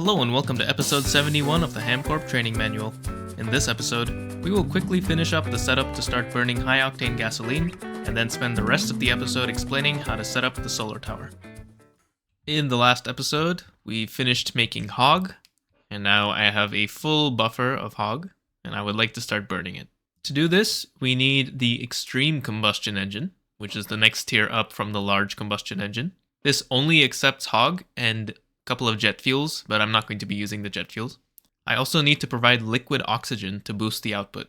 Hello and welcome to episode 71 of the HamCorp training manual. In this episode, we will quickly finish up the setup to start burning high-octane gasoline, and then spend the rest of the episode explaining how to set up the solar tower. In the last episode, we finished making hog, and now I have a full buffer of hog, and I would like to start burning it. To do this, we need the extreme combustion engine, which is the next tier up from the large combustion engine. This only accepts hog and couple of jet fuels, but I'm not going to be using the jet fuels. I also need to provide liquid oxygen to boost the output.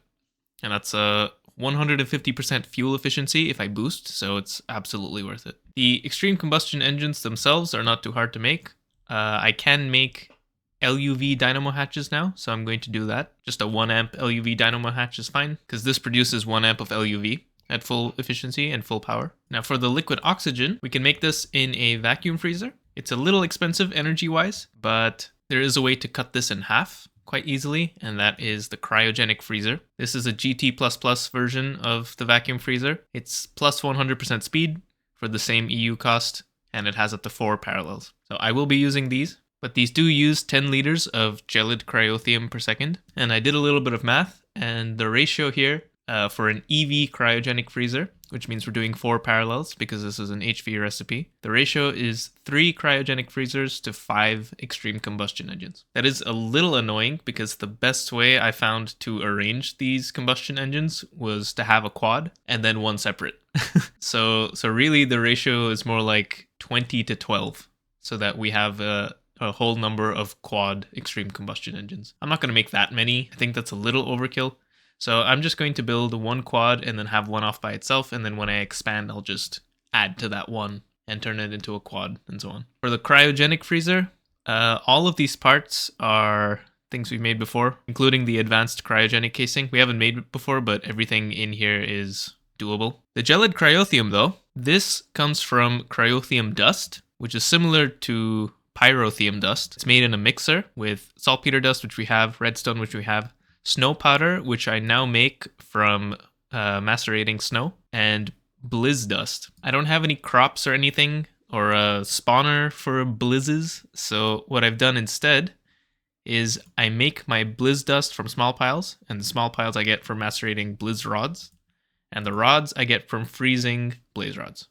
And that's a 150% fuel efficiency if I boost, so it's absolutely worth it. The extreme combustion engines themselves are not too hard to make. I can make LUV dynamo hatches now, so I'm going to do that. Just a 1 amp LUV dynamo hatch is fine, because this produces 1 amp of LUV at full efficiency and full power. Now for the liquid oxygen, we can make this in a vacuum freezer. It's a little expensive energy-wise, but there is a way to cut this in half quite easily, and that is the cryogenic freezer. This is a GT++ version of the vacuum freezer. It's plus 100% speed for the same EU cost, and it has up to 4 parallels. So I will be using these, but these do use 10 liters of gelid cryothium per second. And I did a little bit of math, and the ratio here for an EV cryogenic freezer, which means we're doing 4 parallels because this is an HV recipe. The ratio is 3 cryogenic freezers to 5 extreme combustion engines. That is a little annoying because the best way I found to arrange these combustion engines was to have a quad and then one separate. So really the ratio is more like 20 to 12 so that we have a whole number of quad extreme combustion engines. I'm not going to make that many. I think that's a little overkill. So I'm just going to build 1 quad and then have 1 off by itself, and then when I expand, I'll just add to that 1 and turn it into a quad and so on. For the cryogenic freezer, all of these parts are things we've made before, including the advanced cryogenic casing. We haven't made it before, but everything in here is doable. The gelid cryothium, though, this comes from cryothium dust, which is similar to pyrothium dust. It's made in a mixer with saltpeter dust, which we have, redstone, which we have, snow powder, which I now make from macerating snow, and blizz dust. I don't have any crops or anything, or a spawner for blizzes, so what I've done instead is I make my blizz dust from small piles, and the small piles I get from macerating blizz rods, and the rods I get from freezing blaze rods.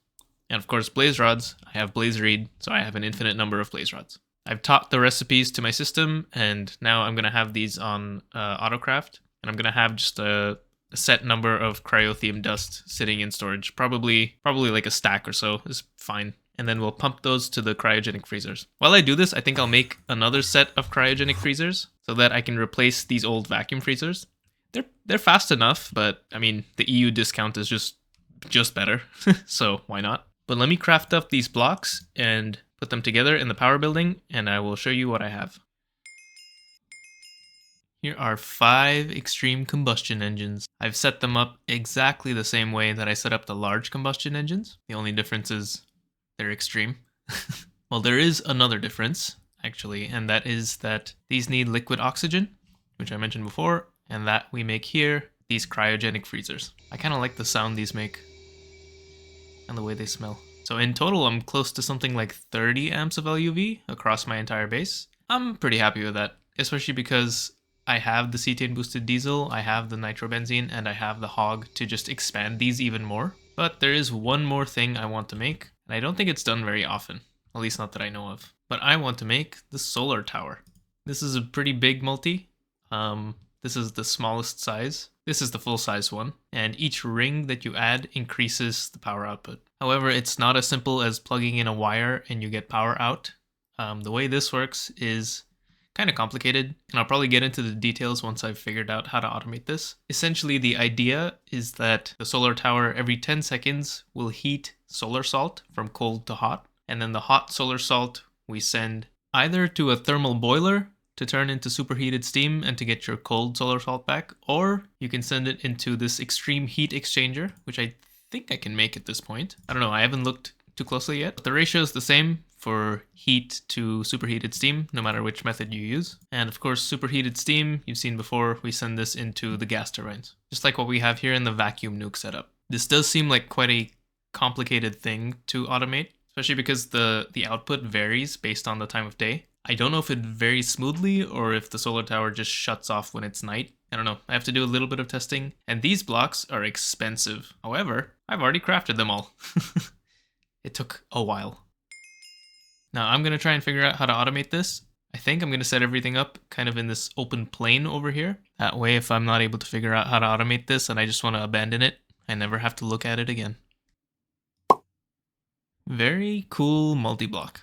And of course, blaze rods, I have blaze reed, so I have an infinite number of blaze rods. I've taught the recipes to my system, and now I'm going to have these on AutoCraft, and I'm going to have just a set number of cryothium dust sitting in storage. Probably like a stack or so is fine. And then we'll pump those to the cryogenic freezers. While I do this, I think I'll make another set of cryogenic freezers so that I can replace these old vacuum freezers. They're fast enough, but I mean, the EU discount is just better, so why not? But let me craft up these blocks and put them together in the power building, and I will show you what I have. Here are 5 extreme combustion engines. I've set them up exactly the same way that I set up the large combustion engines. The only difference is they're extreme. Well, there is another difference, actually, and that is that these need liquid oxygen, which I mentioned before, and that we make here, these cryogenic freezers. I kind of like the sound these make and the way they smell. So in total, I'm close to something like 30 amps of LUV across my entire base. I'm pretty happy with that, especially because I have the cetane boosted diesel, I have the nitrobenzene, and I have the hog to just expand these even more. But there is one more thing I want to make, and I don't think it's done very often, at least not that I know of. But I want to make the solar tower. This is a pretty big multi. This is the smallest size. This is the full size one, and each ring that you add increases the power output. However, it's not as simple as plugging in a wire and you get power out. The way this works is kind of complicated, and I'll probably get into the details once I've figured out how to automate this. Essentially, the idea is that the solar tower every 10 seconds will heat solar salt from cold to hot, and then the hot solar salt we send either to a thermal boiler to turn into superheated steam and to get your cold solar salt back, or you can send it into this extreme heat exchanger, which I think I can make at this point. I don't know, I haven't looked too closely yet, but the ratio is the same for heat to superheated steam, no matter which method you use. And of course, superheated steam, you've seen before, we send this into the gas turbines, just like what we have here in the vacuum nuke setup. This does seem like quite a complicated thing to automate, especially because the output varies based on the time of day. I don't know if it varies smoothly or if the solar tower just shuts off when it's night. I don't know. I have to do a little bit of testing. And these blocks are expensive. However, I've already crafted them all. It took a while. Now I'm going to try and figure out how to automate this. I think I'm going to set everything up kind of in this open plane over here. That way, if I'm not able to figure out how to automate this and I just want to abandon it, I never have to look at it again. Very cool multi-block.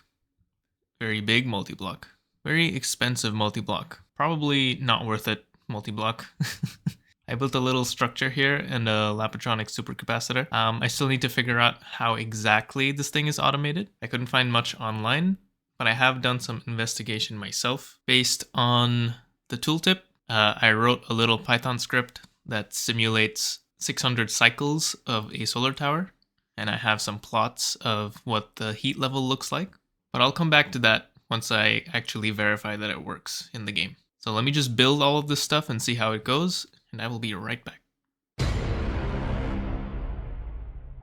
Very big multi-block. Very expensive multi-block. Probably not worth it multi-block. I built a little structure here and a Lapatronic supercapacitor. I still need to figure out how exactly this thing is automated. I couldn't find much online, but I have done some investigation myself. Based on the tooltip, I wrote a little Python script that simulates 600 cycles of a solar tower, and I have some plots of what the heat level looks like. But I'll come back to that once I actually verify that it works in the game. So let me just build all of this stuff and see how it goes, and I will be right back.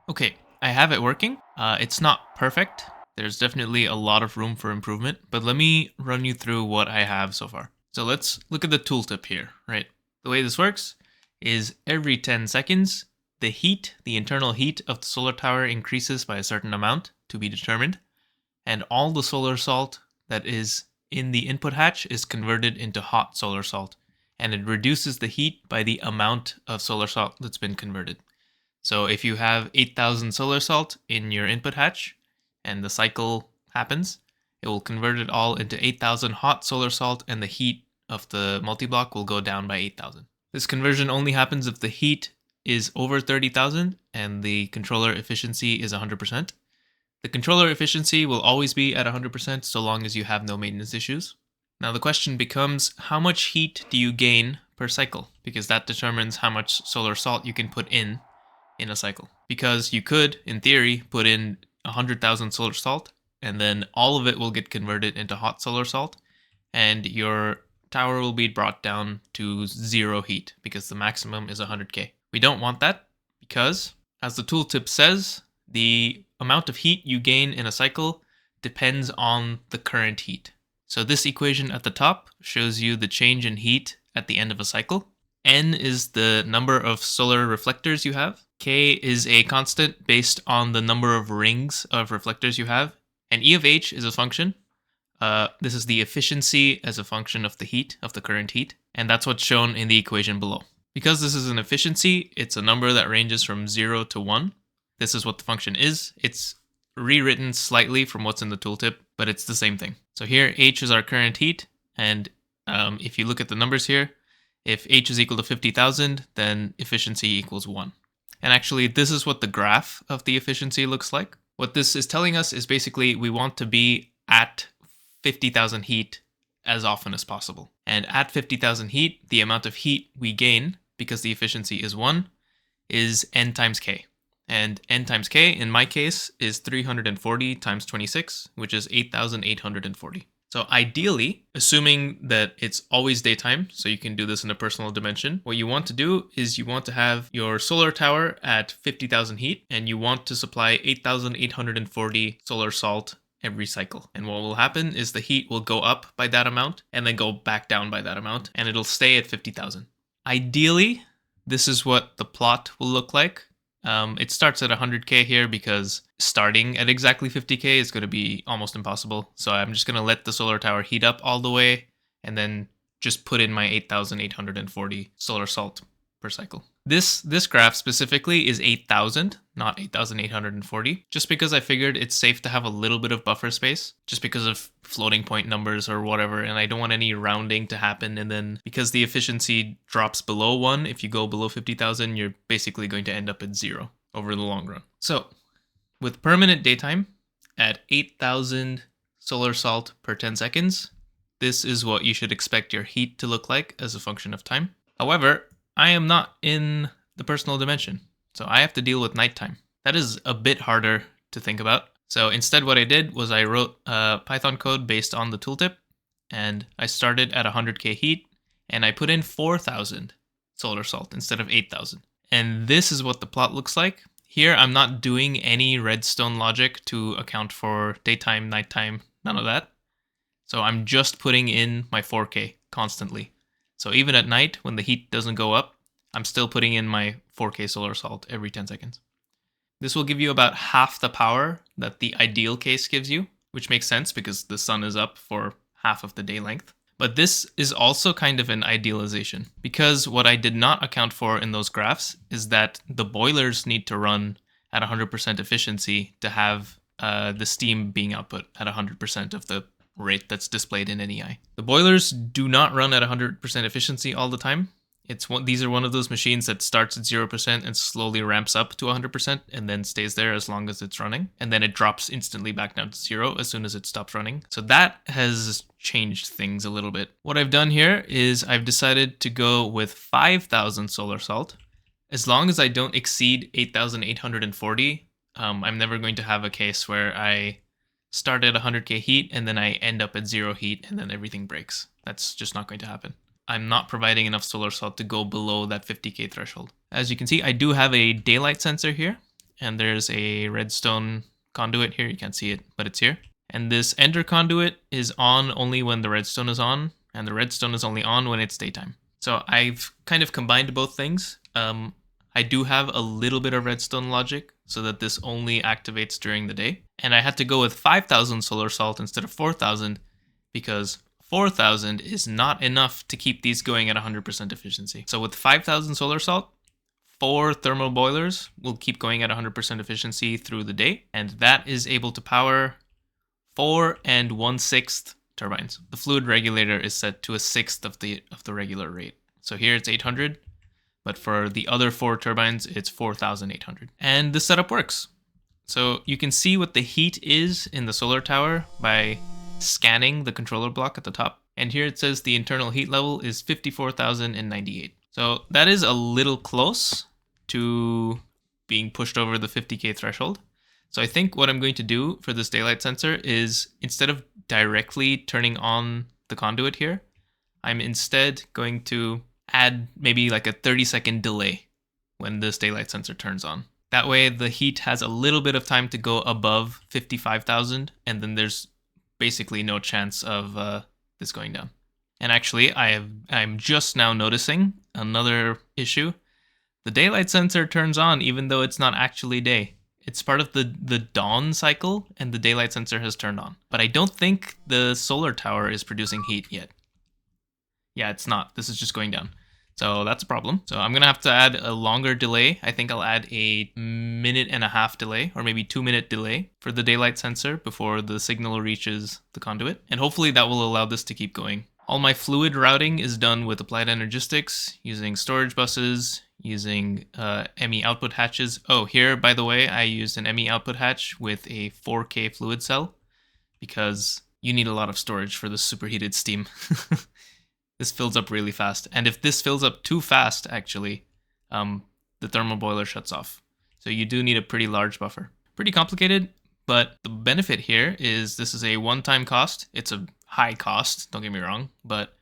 Okay, I have it working. It's not perfect. There's definitely a lot of room for improvement, but let me run you through what I have so far. So let's look at the tooltip here, right? The way this works is every 10 seconds, the internal heat of the solar tower increases by a certain amount to be determined, and all the solar salt that is in the input hatch is converted into hot solar salt, and it reduces the heat by the amount of solar salt that's been converted. So if you have 8,000 solar salt in your input hatch, and the cycle happens, it will convert it all into 8,000 hot solar salt, and the heat of the multi-block will go down by 8,000. This conversion only happens if the heat is over 30,000 and the controller efficiency is 100%. The controller efficiency will always be at 100% so long as you have no maintenance issues. Now the question becomes, how much heat do you gain per cycle? Because that determines how much solar salt you can put in a cycle. Because you could, in theory, put in 100,000 solar salt, and then all of it will get converted into hot solar salt, and your tower will be brought down to 0 heat, because the maximum is 100K. We don't want that, because, as the tooltip says, the amount of heat you gain in a cycle depends on the current heat. So this equation at the top shows you the change in heat at the end of a cycle. N is the number of solar reflectors you have. K is a constant based on the number of rings of reflectors you have. And E of H is a function. This is the efficiency as a function of the heat, of the current heat. And that's what's shown in the equation below. Because this is an efficiency, it's a number that ranges from 0 to 1. This is what the function is. It's rewritten slightly from what's in the tooltip, but it's the same thing. So here, H is our current heat. And if you look at the numbers here, if H is equal to 50,000, then efficiency equals 1. And actually, this is what the graph of the efficiency looks like. What this is telling us is basically we want to be at 50,000 heat as often as possible. And at 50,000 heat, the amount of heat we gain, because the efficiency is 1, is N times K. And N times K, in my case, is 340 times 26, which is 8,840. So ideally, assuming that it's always daytime, so you can do this in a personal dimension, what you want to do is you want to have your solar tower at 50,000 heat, and you want to supply 8,840 solar salt every cycle. And what will happen is the heat will go up by that amount, and then go back down by that amount, and it'll stay at 50,000. Ideally, this is what the plot will look like. It starts at 100K here because starting at exactly 50K is going to be almost impossible. So I'm just going to let the solar tower heat up all the way and then just put in my 8,840 solar salt per cycle. This graph specifically is 8,000, not 8,840, just because I figured it's safe to have a little bit of buffer space, just because of floating point numbers or whatever, and I don't want any rounding to happen, and then because the efficiency drops below 1, if you go below 50,000, you're basically going to end up at 0 over the long run. So, with permanent daytime, at 8,000 solar salt per 10 seconds, this is what you should expect your heat to look like as a function of time. However, I am not in the personal dimension, so I have to deal with nighttime. That is a bit harder to think about. So instead what I did was I wrote Python code based on the tooltip, and I started at 100K heat, and I put in 4,000 solar salt instead of 8,000. And this is what the plot looks like. Here I'm not doing any redstone logic to account for daytime, nighttime, none of that. So I'm just putting in my 4K constantly. So even at night, when the heat doesn't go up, I'm still putting in my 4K solar salt every 10 seconds. This will give you about half the power that the ideal case gives you, which makes sense because the sun is up for half of the day length. But this is also kind of an idealization, because what I did not account for in those graphs is that the boilers need to run at 100% efficiency to have the steam being output at 100% of the rate that's displayed in NEI. The boilers do not run at 100% efficiency all the time. These are one of those machines that starts at 0% and slowly ramps up to 100% and then stays there as long as it's running. And then it drops instantly back down to 0 as soon as it stops running. So that has changed things a little bit. What I've done here is I've decided to go with 5,000 solar salt. As long as I don't exceed 8,840, I'm never going to have a case where I start at 100K heat and then I end up at 0 heat and then everything breaks. That's just not going to happen. I'm not providing enough solar salt to go below that 50K threshold. As you can see, I do have a daylight sensor here, and there's a redstone conduit here. You can't see it, but it's here. And this ender conduit is on only when the redstone is on, and the redstone is only on when it's daytime. So I've kind of combined both things. I do have a little bit of redstone logic so that this only activates during the day. And I had to go with 5,000 solar salt instead of 4,000 because 4,000 is not enough to keep these going at 100% efficiency. So with 5,000 solar salt, 4 thermal boilers will keep going at 100% efficiency through the day, and that is able to power 4 1/6 turbines. The fluid regulator is set to 1/6 of the regular rate. So here it's 800, but for the other 4 turbines, it's 4,800. And this setup works. So you can see what the heat is in the solar tower by scanning the controller block at the top. And here it says the internal heat level is 54,098. So that is a little close to being pushed over the 50K threshold. So I think what I'm going to do for this daylight sensor is, instead of directly turning on the conduit here, I'm instead going to add maybe like a 30-second delay when this daylight sensor turns on. That way the heat has a little bit of time to go above 55,000, and then there's basically no chance of this going down. And actually, I'm just now noticing another issue. The daylight sensor turns on even though it's not actually day. It's part of the dawn cycle, and the daylight sensor has turned on. But I don't think the solar tower is producing heat yet. Yeah, it's not. This is just going down. So that's a problem. So I'm going to have to add a longer delay. I think I'll add a 1.5-minute delay, or maybe 2-minute delay for the daylight sensor before the signal reaches the conduit. And hopefully that will allow this to keep going. All my fluid routing is done with Applied Energistics, using storage buses, using ME output hatches. Oh, here, by the way, I used an ME output hatch with a 4K fluid cell because you need a lot of storage for the superheated steam. This fills up really fast. And if this fills up too fast, actually, the thermal boiler shuts off. So you do need a pretty large buffer. Pretty complicated, but the benefit here is this is a one-time cost. It's a high cost, don't get me wrong, but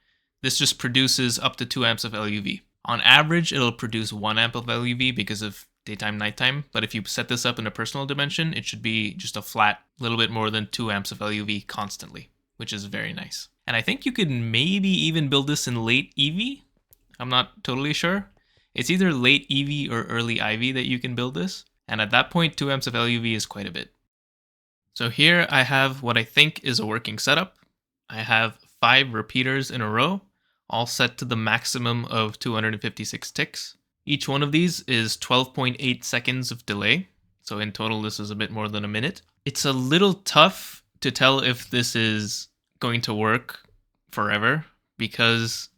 this just produces up to 2 amps of LUV. On average, it'll produce 1 amp of LUV because of daytime, nighttime. But if you set this up in a personal dimension, it should be just a flat little bit more than 2 amps of LUV constantly, which is very nice. And I think you could maybe even build this in late EV. I'm not totally sure. It's either late EV or early IV that you can build this. And at that point, 2 amps of LUV is quite a bit. So here I have what I think is a working setup. I have 5 repeaters in a row, all set to the maximum of 256 ticks. Each one of these is 12.8 seconds of delay. So in total, this is a bit more than a minute. It's a little tough to tell if this is going to work forever because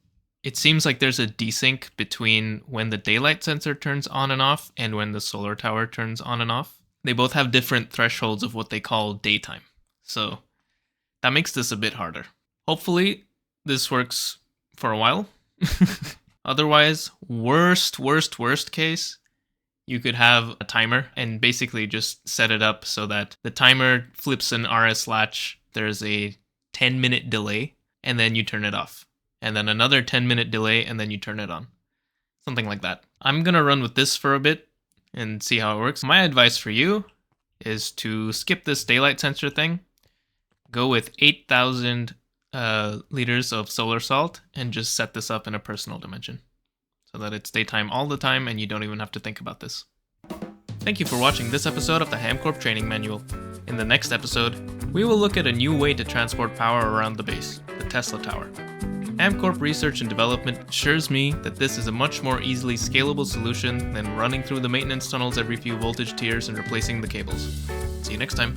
it seems like there's a desync between when the daylight sensor turns on and off and when the solar tower turns on and off. They both have different thresholds of what they call daytime. So that makes this a bit harder. Hopefully this works for a while. Otherwise, worst case, you could have a timer and basically just set it up so that the timer flips an RS latch. There's a 10-minute delay, and then you turn it off. And then another 10-minute delay, and then you turn it on. Something like that. I'm going to run with this for a bit and see how it works. My advice for you is to skip this daylight sensor thing. Go with 8,000 liters of solar salt and just set this up in a personal dimension so that it's daytime all the time and you don't even have to think about this. Thank you for watching this episode of the HamCorp Training Manual. In the next episode, we will look at a new way to transport power around the base, the Tesla Tower. HamCorp Research and Development assures me that this is a much more easily scalable solution than running through the maintenance tunnels every few voltage tiers and replacing the cables. See you next time.